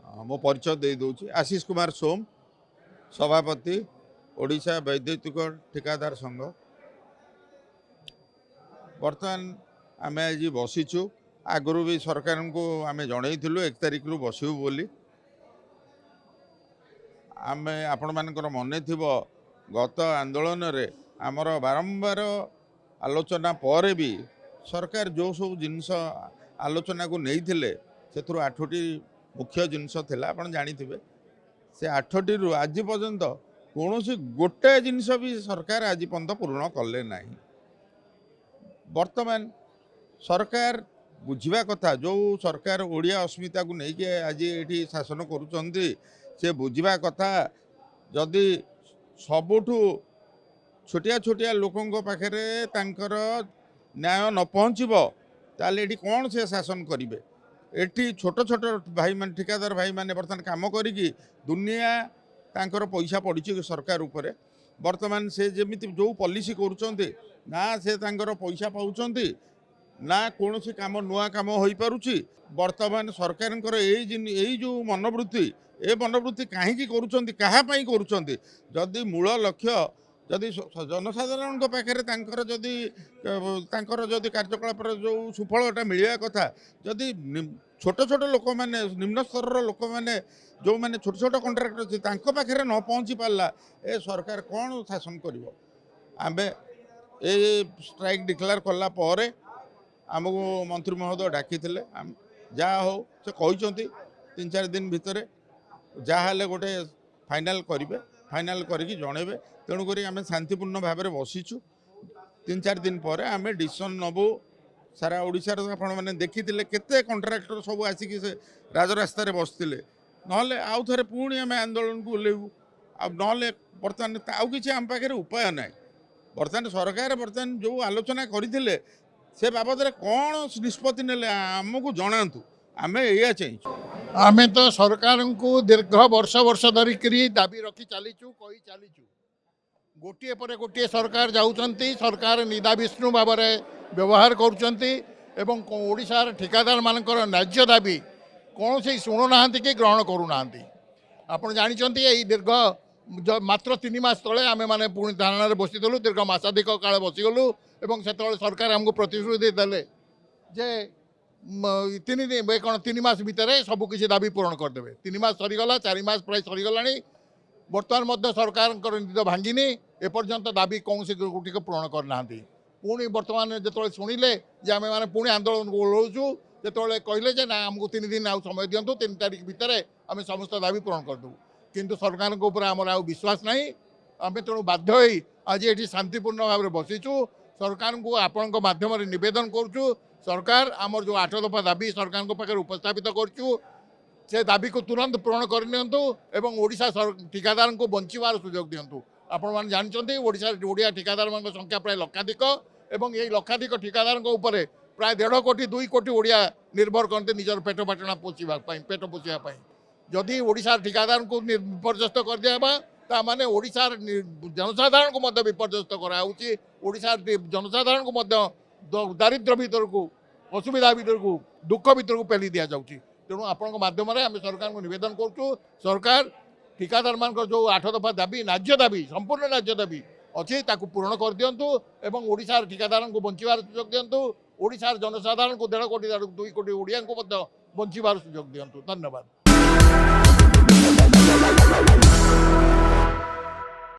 मो परिचय दे दूची आशीष कुमार सोम सभापति ओडिशा वैद्युतिक ठिकादार संघ। बर्तमान आम आज बसीचु आगु भी सरकार को आम जनईलु 1 तारिख रु बसबू बोली। आम आपण मानकर मन थी गत आंदोलन रे आमर बारंबार आलोचना पर भी सरकार जो सब जिनस आलोचना को नहीं थिले से 8टी मुख्य जिनस थिला आपण जानिथिबे। से 8टी रु आज पर्यंत कौन गोटे जिनस भी सरकार आज पर्यंत पूर्ण कले नहीं। वर्तमान सरकार बुझा कथा जो सरकार ओडिया अस्मिता को लेकिन आज ये शासन करुँच से बुझा कथा जदि सबुठू छोटिया छोटिया लोकों पाखे तांकर न्याय न पहुँचब ताले एटी कौन से शासन करेंगे। एटी छोट छोट भाई मान ठिकादार भाई माने बर्तमान काम करी दुनिया तांकर पैसा पड़ी सरकार उपरे। वर्तमान से जमी जो पॉलिसी करुँच ना से तांकर पैसा पाँच ना कौन सी काम नुआ काम हो पारुछि। वर्तमान सरकार यही जो मनोवृत्ति ए मनोवृत्ति कहीं करुँच जदि मूल लक्ष्य जदि जनसाधारण पाखे जदि कार्यकलाप जो सुफलटा मिलवा कथा जदि छोट छोट लोक मैंने निम्न स्तर लोक मैंने जो मैंने छोट छोट कंट्राक्टर अच्छे पाखे न पहुँची पारा ए सरकार कौन शासन कर। आम ए स्ट्राइक डिक्लेयर कला आमको मंत्री महोदय डाकी जहाँ हो से कहते 3-4 दिन भितर जहाँ गोटे फाइनाल करेंगे फाइनाल करके जनइबे। तेणुक आम शांतिपूर्ण भाव में बसीचु 3-4 दिन पर आम डिसीजन नबू। सारा ओडिशार आपण मैंने देखी केते कंट्राक्टर सब आसिक से राजरास्त बसते ना आउ थे पुणी आम आंदोलन को ओह्लैबू ना बर्तमान आउ कि आम पाखे उपाय ना। बर्तमान सरकार बर्तमान जो आलोचना करते से बाबद कौन निष्पत्ति ने आमको जनातु आम या चाहूँ। आम तो सरकार को दीर्घ वर्ष वर्ष धरिक दाबी रखी चलीचु कही चलीचु गोटे पर गोटे सरकार जाउछंती सरकार निदा विष्णु भाव में व्यवहार करुँचार ठिकादार मानकर न्याय्य दाबी कौन से शुणुना कि ग्रहण करूना। आपड़ जानते यही दीर्घ मात्र 3 मास तले आम मैंने पुणी धारणा बसीलु दीर्घ मासाधिक काल बसीगलु और से सरकार आमको प्रतिश्रुति देले जे 3 दिन 3 मास भितर सबकि दाबी पूरण करदे। 3 मास सरीगला 4 मास प्राय सरीगला बर्तमान सरकार निद भांगिनी एपर्यंत दाबी कौन से गोटी को पूरण करना। पुणी बर्तमान जो शुणिले आम मैंने पुणी आंदोलन को ओह्लौचु जो कहले ना आमको 3 दिन आउ समय दिंतु 3 तारिख भितर आम समस्त दाबी पूरण करदेबू। किंतु सरकार को ऊपर आमर आउ विश्वास ना आम तेणु बाध्य आज ये शांतिपूर्ण भाव में बसीचु। सरकार को आपण माध्यम नवेदन करुचु सरकार आमर जो 8 दफा दाबी सरकार को पाखे उपस्थापित करुचु से दाबी को तुरंत पूरण करनियंतु एवं ओडिशा ठिकादार को बंचवार सुजोग दिंतु। आपण मैंने जानते ओडिया ठिकादार मान संख्या प्राय लक्षाधिक एवं यही लक्षाधिक ठिकादार प्राय 1.5 कोटी 2 कोटी ओडिया निर्भर करते निजर पेट पाटना पोषापी पेट पोषापी। जदि ओडिशा ठिकादार को विपर्यस्त कर दिया माने ओडिशार जनसाधारण को मध्य विपर्यस्त कराऊँगी। ओडिशार जनसाधारण को मध्य दारिद्र्य भीतर को असुविधा भीतर को दुख भीतर को पेली दि जाऊँगी। तेणु आपण माध्यम आम सरकार को निवेदन करुँ सरकार ठिकादार मान जो 8 दफा दाबी न्याय्य दाबी संपूर्ण न्याय्य दाबी अच्छी पूरण कर दिंतु और ओडिशार ठिकादार को बंचवार सुजोग दिंतु। ओडिशार जनसाधारण को 1.5 कोटी 2 कोटी ओडिया को बंचवार सुजोग दिंतु। धन्यवाद।